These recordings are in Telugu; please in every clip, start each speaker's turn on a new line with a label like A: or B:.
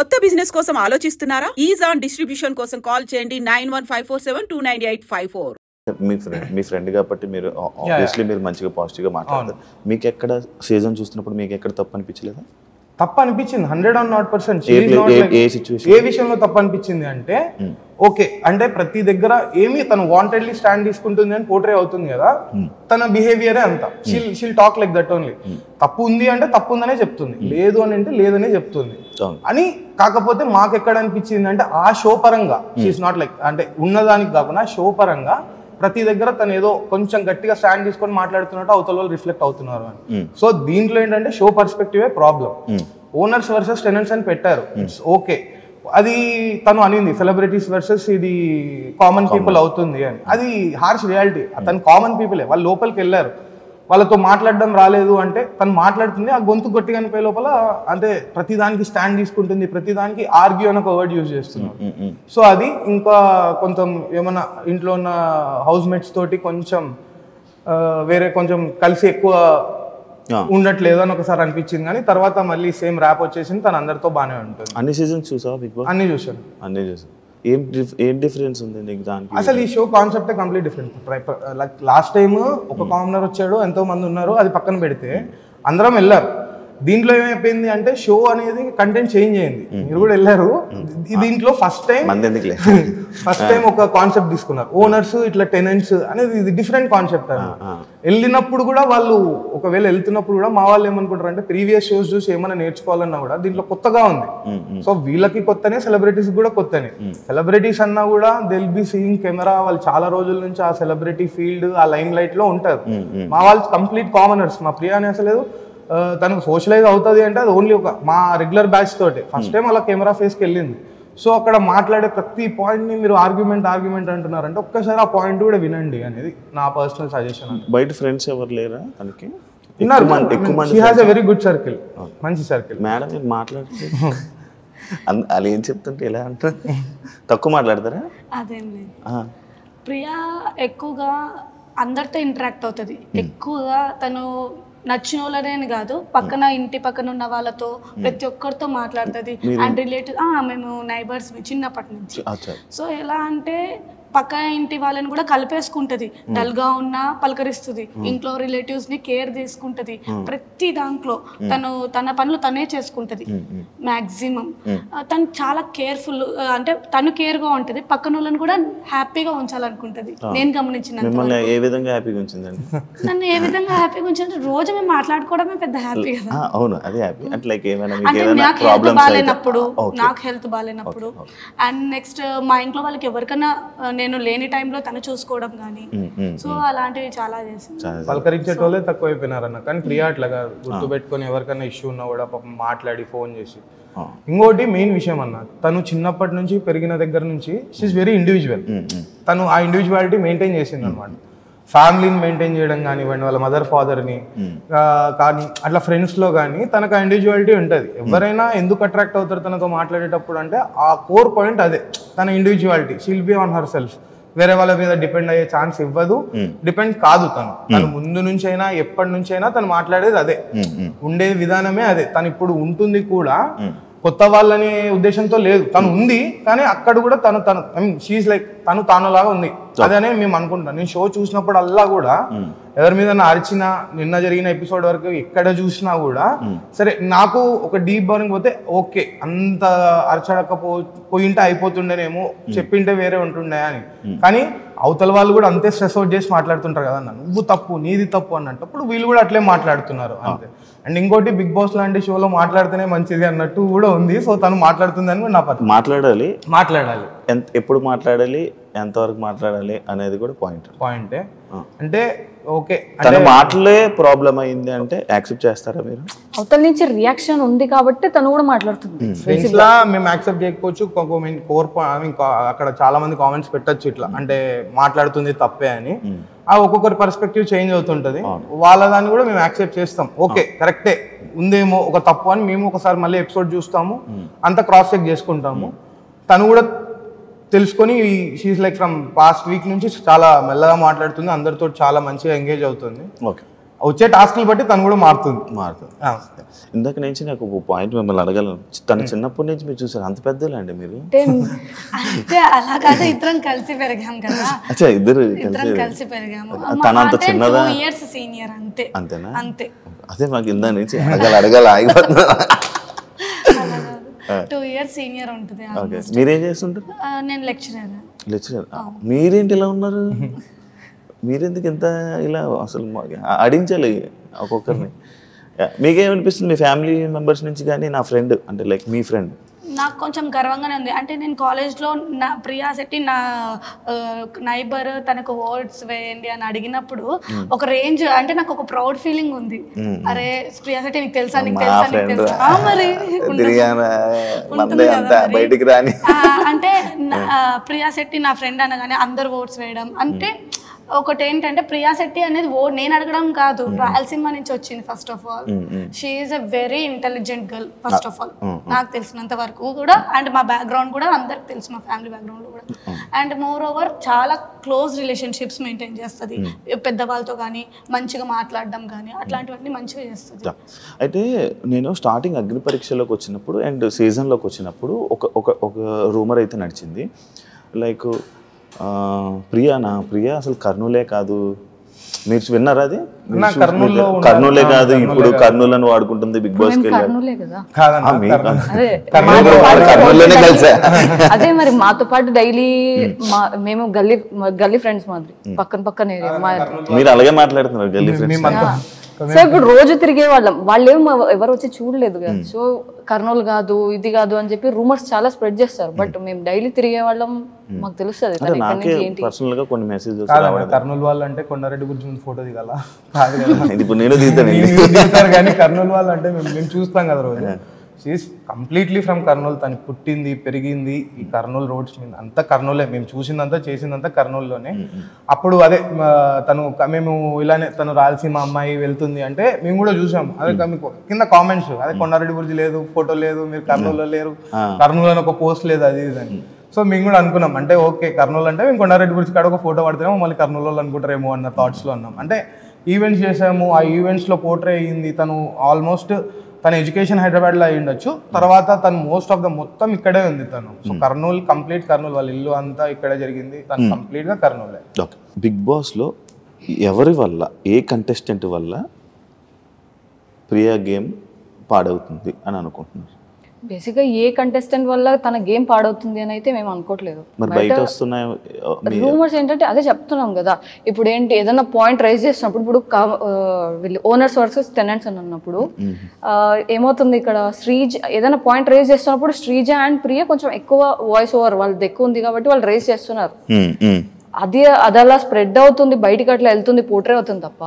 A: కొత్త బిజినెస్ కోసం ఆలోచిస్తున్నారా? ఈజ్ ఆన్ డిస్ట్రిబ్యూషన్ కోసం కాల్ చేయండి 9154722984.
B: మీ ఫ్రెండ్ కాబట్టి మీరు ఆబ్వియస్లీ మీరు మంచిగా పాజిటివ్గా మాట్లాడతారు. మీకు ఎక్కడ సీజన్ చూస్తున్నప్పుడు మీకు ఎక్కడ తప్పు అనిపించలేదా?
C: తప్పు అనిపించింది 100%. ఏ విషయంలో తప్పు అనిపించింది అంటే ఓకే అంటే ప్రతి దగ్గర ఏమి తను వాంటెడ్లీ స్టాండ్ తీసుకుంటుంది అని పోర్ట్రే అవుతుంది కదా, తన బిహేవియరే అంత. She'll talk like that only. తప్పు ఉంది అంటే తప్పు ఉందనే చెప్తుంది, లేదు అని అంటే లేదనే చెప్తుంది అని. కాకపోతే మాకు ఎక్కడ అనిపించింది అంటే ఆ షో పరంగా షీఈస్ నాట్ లైక్ అంటే ఉన్నదానికి కాకుండా షో పరంగా ప్రతి దగ్గర తను ఏదో కొంచెం గట్టిగా స్టాండ్ తీసుకొని మాట్లాడుతున్నట్టు అవతల వాళ్ళు రిఫ్లెక్ట్ అవుతున్నారు అని. సో దీంట్లో ఏంటంటే షో పర్స్పెక్టివే ప్రాబ్లం. ఓనర్స్ వర్సెస్ టెనెంట్స్ అని పెట్టారు, ఇట్స్ ఓకే. అది తను అనింది సెలబ్రిటీస్ వర్సెస్ ఇది కామన్ పీపుల్ అవుతుంది అని. అది హార్ష్ రియాలిటీ. తను కామన్ పీపులే, వాళ్ళు లోపలికి వెళ్ళారు, వాళ్ళతో మాట్లాడడం రాలేదు అంటే తను మాట్లాడుతుంది, ఆ గొంతు గట్టిగా అనిపోయే లోపల అంటే ప్రతిదానికి స్టాండ్ తీసుకుంటుంది, ప్రతిదానికి ఆర్గ్యూ అని ఒక వర్డ్ యూజ్ చేస్తున్నారు. సో అది ఇంకా కొంచెం ఏమన్నా ఇంట్లో ఉన్న హౌస్ మేట్స్ తోటి కొంచెం వేరే కొంచెం కలిసి ఎక్కువ ఉండట్లేదు అని ఒకసారి అనిపించింది. కానీ తర్వాత మళ్ళీ సేమ్ ర్యాప్ వచ్చేసింది, తను అందరితో బాగానే ఉంటుంది.
B: అన్ని సీజన్స్ చూసావా బిగ్ బాస్?
C: అన్ని చూసాను.
B: ఏం డిఫరెన్స్ ఉంది నీకు దానికి?
C: అసలు ఈ షో కాన్సెప్టే కంప్లీట్ డిఫరెంట్. లాస్ట్ టైం ఒక కామనర్ వచ్చాడు, ఎంతో మంది ఉన్నారు, అది పక్కన పెడితే అందరం వెళ్ళారు. దీంట్లో ఏమైపోయింది అంటే షో అనేది కంటెంట్ చేంజ్ అయింది. మీరు కూడా వెళ్ళారు. దీంట్లో ఫస్ట్ టైం ఒక కాన్సెప్ట్ తీసుకున్నారు, ఓనర్స్ ఇట్లా టెనెంట్స్ అనేది. ఇది డిఫరెంట్ కాన్సెప్ట్ అని వెళ్ళినప్పుడు కూడా వాళ్ళు ఒకవేళ వెళ్తున్నప్పుడు కూడా మా వాళ్ళు ఏమనుకుంటారు అంటే ప్రీవియస్ షోస్ చూసి ఏమైనా నేర్చుకోవాలన్నా కూడా దీంట్లో కొత్తగా ఉంది. సో వీళ్ళకి కొత్తనే, సెలబ్రిటీస్ కూడా కొత్తనే. సెలబ్రిటీస్ అన్నా కూడా they will be seeing camera, వాళ్ళు చాలా రోజుల నుంచి ఆ సెలబ్రిటీ ఫీల్డ్ ఆ లైమ్ లైట్ లో ఉంటారు. మా వాళ్ళు కంప్లీట్ కామనర్స్. మా ప్రియా అని అసలు తనకు సోషలైజ్ అవుతుంది అంటే అది ఓన్లీ ఒక మా రెగ్యులర్ బ్యాచ్ తోటి ఫస్ట్ టైం అలా కెమెరా ఫేస్కి వెళ్ళింది. సో అక్కడ మాట్లాడే ప్రతి పాయింట్ని మీరు ఆర్గ్యుమెంట్ అంటున్నారంటే ఒక్కసారి ఆ పాయింట్ కూడా వినండి అనేది నా పర్సనల్ సజెషన్.
B: బయట ఫ్రెండ్స్ ఎవరు లేరా తనకి?
C: She has a very good circle, మంచి సర్కిల్.
B: మేడం మీరు మాట్లాడితే వాళ్ళు ఏం చెప్తుంటే ఎలా అంటారు? తక్కువ మాట్లాడతారా?
D: అదేం లేదు, ప్రియా ఎక్కువగా అందరితో ఇంటరాక్ట్ అవుతుంది. ఎక్కువగా తను నచ్చిన వాళ్ళనే కాదు, పక్కన ఇంటి పక్కన ఉన్న వాళ్ళతో ప్రతి ఒక్కరితో మాట్లాడుతుంది. అండ్ రిలేటివ్ మేము నైబర్స్ చిన్నప్పటి నుంచి. సో ఎలా అంటే పక్క ఇంటి వాళ్ళని కూడా కలిపేసుకుంటది, డల్ గా ఉన్నా పలకరిస్తుంది, ఇంట్లో రిలేటివ్స్ ని కేర్ తీసుకుంటది. ప్రతి దాంట్లో తన పనులు తనే చేసుకుంటది మాక్సిమం. తను చాలా కేర్ఫుల్, అంటే తను కేర్ గా ఉంటది, పక్కన వాళ్ళని కూడా హ్యాపీగా ఉంచాలనుకుంటది. నేను గమనించిన నన్ను ఏ విధంగా హ్యాపీగా ఉంచింది, రోజు మేము మాట్లాడుకోవడమే పెద్ద హ్యాపీ కదా. అంటే నాకు హెల్త్ బాగాలేనప్పుడు అండ్ నెక్స్ట్ మా ఇంట్లో వాళ్ళకి ఎవరికైనా నేను లేని టైంలో తను చూసుకోవడం కానీ, సో అలాంటివి చాలా చేసింది.
C: పలకరించేటోళ్ళే తక్కువైపోయినారన్న. కానీ ప్రియా అట్లా కాదు, గుర్తుపెట్టుకొని ఎవరికైనా ఇష్యూ ఉన్నా కూడా పాపం మాట్లాడి ఫోన్ చేసి. ఇంకోటి మెయిన్ విషయం అన్న, తను చిన్నప్పటి నుంచి పెరిగిన దగ్గర నుంచి షీఈస్ వెరీ ఇండివిజువల్. తను ఆ ఇండివిజువాలిటీ మెయింటైన్ చేసింది అనమాట. ఫ్యామిలీని మెయింటైన్ చేయడం కానివ్వండి, వాళ్ళ మదర్ ఫాదర్ని కానీ అట్లా ఫ్రెండ్స్లో కానీ తనకు ఆ ఇండివిజువాలిటీ ఉంటుంది. ఎవరైనా ఎందుకు అట్రాక్ట్ అవుతారు తనతో మాట్లాడేటప్పుడు అంటే ఆ కోర్ పాయింట్ అదే, తన individuality. She'll be on her self. వేరే వాళ్ళ మీద డిపెండ్ అయ్యే ఛాన్స్ ఇవ్వదు, డిపెండ్ కాదు. తను ముందు నుంచి అయినా ఎప్పటి నుంచి అయినా తను మాట్లాడేది అదే, ఉండే విధానమే అదే. తను ఇప్పుడు ఉంటుంది కూడా కొత్త వాళ్ళనే ఉద్దేశంతో లేదు, తను ఉంది. కానీ అక్కడ కూడా తను షీఈస్ లైక్ తానులాగా ఉంది. అదనే మేము అనుకుంటాం. నేను షో చూసినప్పుడు అల్లా కూడా ఎవరి మీద అరిచినా, నిన్న జరిగిన ఎపిసోడ్ వరకు ఎక్కడ చూసినా కూడా సరే నాకు ఒక డీప్ బర్నింగ్ పోతే ఓకే, అంత అరచడకపోయింటే అయిపోతుండేనేమో, చెప్పింటే వేరే ఉంటుండే అని. కానీ అవతల వాళ్ళు కూడా అంతే స్ట్రెస్ అవుట్ చేసి మాట్లాడుతుంటారు కదా, నువ్వు తప్పు నీది తప్పు అన్నప్పుడు వీళ్ళు కూడా అట్లే మాట్లాడుతున్నారు అంతే. అండ్ ఇంకోటి బిగ్ బాస్ లాంటి షోలో మాట్లాడితేనే మంచిది అన్నట్టు కూడా ఉంది. సో తను మాట్లాడుతుందని కూడా నా పట్ల మాట్లాడాలి.
B: ఎప్పుడు మాట్లాడాలి, ఎంతవరకు మాట్లాడాలి అనేది కూడా
C: పాయింటే. అంటే ఓకే
B: తన మాటలే ప్రాబ్లం అయింది అంటే యాక్సెప్ట్ చేస్తారా మీరు?
E: అవతల నుంచి రియాక్షన్ ఉంది కాబట్టి తను కూడా మాట్లాడుతుంది.
C: ఫ్రెండ్స్ లా మేము యాక్సెప్ట్ చేయకపోవచ్చు, అక్కడ చాలా మంది కామెంట్స్ పెట్టచ్చు ఇట్లా అంటే మాట్లాడుతుంది తప్పే అని. ఆ ఒక్కొక్కరి పర్స్పెక్టివ్ చేంజ్ అవుతుంటది. వాళ్ళ దాన్ని కూడా మేము యాక్సెప్ట్ చేస్తాం, ఓకే కరెక్టే ఉందేమో ఒక తప్పు అని మేము ఒకసారి మళ్ళీ ఎపిసోడ్ చూస్తాము, అంత క్రాస్ చెక్ చేసుకుంటాము. తను కూడా తెలుసుకొని she's like from past week నుంచి చాలా మెల్లగా మాట్లాడుతుంది, అందరితో చాలా మంచిగా ఎంగేజ్ అవుతుంది. వచ్చే టాస్క్లు బట్టి తను కూడా మారుతుంది.
B: ఇందాక నుంచి నాకు ఒక పాయింట్ మిమ్మల్ని అడగలను. తన చిన్నప్పటి నుంచి మీరు చూసారు, అంత పెద్దలే అండి మీరు?
D: అంటే అలా కాదు, ఇద్దరం కలిసి పెరిగాం కదా.
B: అచ్చా, ఇద్దరు
D: కలిసి పెరిగాము.
B: తన అంత చిన్నదా?
D: 2 years సీనియర్ అంతే.
B: అంతేనా?
D: అంతే.
B: అదే మాకు ఇందా నుంచి అడగాల ఆగిపోతున్నా.
D: 2 years సీనియర్ ఉంటుంది.
B: మీరేం చేస్తుంటారు?
D: నేను లెక్చరర్.
B: మీరేంటి ఇలా ఉన్నారు? మీరెందుకు ఇంత ఇలా అసలు ఆడించాలి ఒక్కొక్కరిని? మీకేమనిపిస్తుంది మీ ఫ్యామిలీ మెంబర్స్ నుంచి కానీ నా ఫ్రెండ్ అంటే లైక్ మీ ఫ్రెండ్?
D: నాకు కొంచెం గర్వంగానే ఉంది. అంటే నేను కాలేజ్లో నా ప్రియా శెట్టి నా నైబర్, తనకు ఓట్స్ వేయండి అని అడిగినప్పుడు ఒక రేంజ్, అంటే నాకు ఒక ప్రౌడ్ ఫీలింగ్ ఉంది. అరే ప్రియా శెట్టి నీకు తెలుసా, నీకు తెలుసా, నీకు తెలుసా, మరి
B: బయటికి రాని.
D: అంటే ప్రియా శెట్టి నా ఫ్రెండ్ అనగానే అందరు ఓట్స్ వేయడం. అంటే ఒకటి ఏంటంటే ప్రియా శెట్టి అనేది నేను అడగడం కాదు, రాయలసీమ నుంచి వచ్చింది. First of all she is a very intelligent girl first of all, నాకు తెలిసినంత వరకు కూడా. అండ్ మా బ్యాక్గ్రౌండ్ కూడా అందరికి తెలుసు, మా ఫ్యామిలీ బ్యాక్గ్రౌండ్ కూడా. అండ్ మోర్ ఓవర్ చాలా క్లోజ్ రిలేషన్షిప్స్ మెయింటైన్ చేస్తుంది పెద్దవాళ్ళతో కానీ, మంచిగా మాట్లాడడం కానీ అట్లాంటివన్నీ మంచిగా చేస్తుంది.
B: అయితే నేను స్టార్టింగ్ అగ్ని పరీక్షలోకి వచ్చినప్పుడు అండ్ సీజన్లోకి వచ్చినప్పుడు ఒక రూమర్ అయితే నడిచింది, లైక్ ప్రియా అసలు కర్నూలే కాదు. మీరు విన్నారా అది? కర్నూలే కాదు, ఇప్పుడు కర్నూలు వాడుకుంటుంది బిగ్ బాస్ కి.
E: అదే మరి మాతో పాటు డైలీ మేము గల్లీ ఫ్రెండ్స్ మాదిరి, పక్కన ఏరియా.
B: మీరు అలాగే మాట్లాడుతున్నారు గల్లీ ఫ్రెండ్స్.
E: సో ఇప్పుడు రోజు తిరిగే వాళ్ళం, వాళ్ళేమో ఎవరు వచ్చి చూడలేదు కదా. సో కర్నూలు కాదు, ఇది కాదు అని చెప్పి రూమర్స్ చాలా స్ప్రెడ్ చేస్తారు. బట్ మేము డైలీ తిరిగే వాళ్ళం, మాకు తెలుస్తుంది.
C: కర్నూలు వాళ్ళు అంటే కొండారెడ్డి గురించి ఫోటో దిగాల కానీ కర్నూలు వాళ్ళు అంటే మేము చూస్తాం కదా రోజు. She's completely from Kurnool. తను పుట్టింది పెరిగింది ఈ కర్నూలు రోడ్స్ మీద, అంతా కర్నూలే. మేము చూసిందంతా చేసిందంతా కర్నూలులోనే. అప్పుడు అదే మేము ఇలానే తను రాయలసీమ అమ్మాయి వెళ్తుంది అంటే మేము కూడా చూసాము. అదే మీకు కింద కామెంట్స్, అదే కొండారెడ్డి గురించి లేదు, ఫోటో లేదు, మీరు కర్నూలులో లేరు, కర్నూలు అని ఒక పోస్ట్ లేదు, అది ఇది అని. సో మేము కూడా అనుకున్నాం, అంటే ఓకే కర్నూలు అంటే మేము కొండారెడ్డి గురించి కాడ ఒక ఫోటో పడితేమో మళ్ళీ కర్నూలు అనుకుంటారేమో అన్న థాట్స్లో ఉన్నాం. అంటే ఈవెంట్స్ చేసాము, ఆ ఈవెంట్స్లో పోర్ట్రే అయ్యింది. తను ఆల్మోస్ట్ తన ఎడ్యుకేషన్ హైదరాబాద్లో అయ్యి ఉండొచ్చు, తర్వాత తను మోస్ట్ ఆఫ్ ద మొత్తం ఇక్కడే ఉంది తను. సో కర్నూలు కంప్లీట్ కర్నూలు, వాళ్ళ ఇల్లు అంతా ఇక్కడే జరిగింది, తను కంప్లీట్గా కర్నూలే.
B: బిగ్ బాస్లో ఎవరి వల్ల, ఏ కంటెస్టెంట్ వల్ల ప్రియా గేమ్ పాడవుతుంది అని అనుకుంటున్నారు?
E: బేసిక్గా ఏ కంటెస్టెంట్ వల్ల తన గేమ్ పాడవుతుంది అని అయితే మేము అనుకోవట్లేదు. రూమర్స్ ఏంటంటే అదే చెప్తున్నాం కదా. ఇప్పుడు ఏంటి, ఏదైనా పాయింట్ రైజ్ చేసినప్పుడు, ఇప్పుడు ఓనర్స్ వర్సెస్ టెనెంట్స్ అని అన్నప్పుడు ఏమవుతుంది, ఇక్కడ శ్రీజ ఏదైనా పాయింట్ రైజ్ చేస్తున్నప్పుడు శ్రీజ అండ్ ప్రియ కొంచెం ఎక్కువ వాయిస్ ఓవర్ వాళ్ళది ఎక్కువ ఉంది కాబట్టి వాళ్ళు రైజ్ చేస్తున్నారు. అది అలా స్ప్రెడ్ అవుతుంది, బయటికి అట్లా వెళ్తుంది, పోర్ట్రే అవుతుంది తప్ప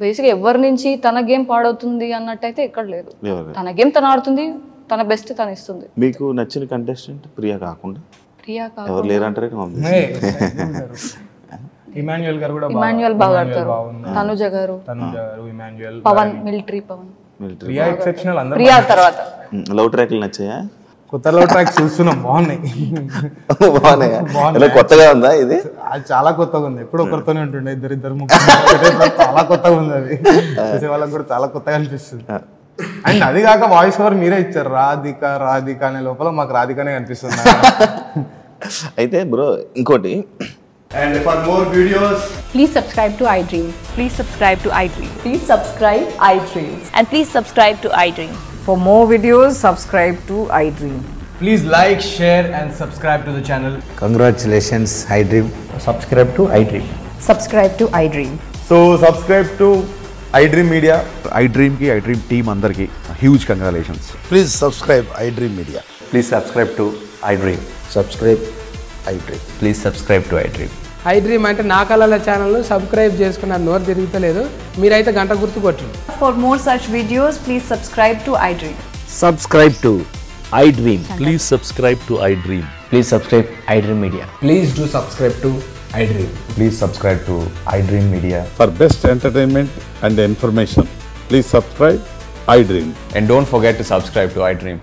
E: బేసిక్గా ఎవరి నుంచి తన గేమ్ పాడవుతుంది అన్నట్టయితే ఎక్కడ లేదు. తన గేమ్ తను ఆడుతుంది, తన బెస్ట్ తను ఇస్తుంది.
B: మీకు నచ్చిన కంటెస్టెంట్ ప్రియా కాకుండా ఎవరు లేరంటారు?
C: ఇమాన్యుయల్ గారు కూడా
E: ఇమాన్యుయల్ బాగా ఆడతారు, తనుజ గారు, పవన్ మిలిటరీ పవన్,
C: ప్రియా ఎక్సెప్షనల్. అందరూ
E: ప్రియా తర్వాత
B: లవ్ ట్రాక్లు నచ్చాయా?
C: కొత్త లవ్ ట్రాక్స్ చూస్తున్నాం, బాగున్నాయి.
B: కొత్తగా ఉందా ఇది?
C: అది చాలా కొత్తగా ఉంది. ఎప్పుడు ఒకరితోనే ఉంటుండే, ఇద్దరు ముగ్గురు, చాలా కొత్తగా ఉంది. అది చూసే వాళ్ళకి కూడా చాలా కొత్తగా అనిపిస్తుంది. అండ్ అది కాక వాయిస్ ఓవర్ మీరే ఇచ్చారు, రాధిక అనే లోపల మాకు రాధికనే కనిపిస్తుంది.
B: అయితే బ్రో ఇంకోటి,
F: and for more videos
G: please subscribe to iDream.
H: Please subscribe to iDream.
G: Please subscribe iDream.
H: And please subscribe to iDream.
G: For more videos, subscribe to iDream.
F: please like, share and subscribe to the channel.
I: Congratulations iDream.
F: Subscribe to iDream.
G: Subscribe to iDream.
F: So subscribe to iDream Media.
J: iDream ki iDream team andarki huge congratulations.
I: Please subscribe iDream Media.
F: Please subscribe to iDream.
I: Subscribe iDream.
F: Please subscribe to iDream.
K: iDream అంటే నా కళల ఛానల్ను సబ్స్క్రైబ్ చేసుకున్న నోరు తిరుగుతలేదు, మీరైతే గంట గుర్తు కొట్టండి.
G: For more such videos, please subscribe to iDream.
I: Subscribe to iDream.
J: Please subscribe to iDream.
F: Please subscribe iDream Media.
K: Please do subscribe to iDream.
F: Please subscribe to iDream Media.
J: For best entertainment and information, please subscribe iDream.
F: And don't forget to subscribe to iDream.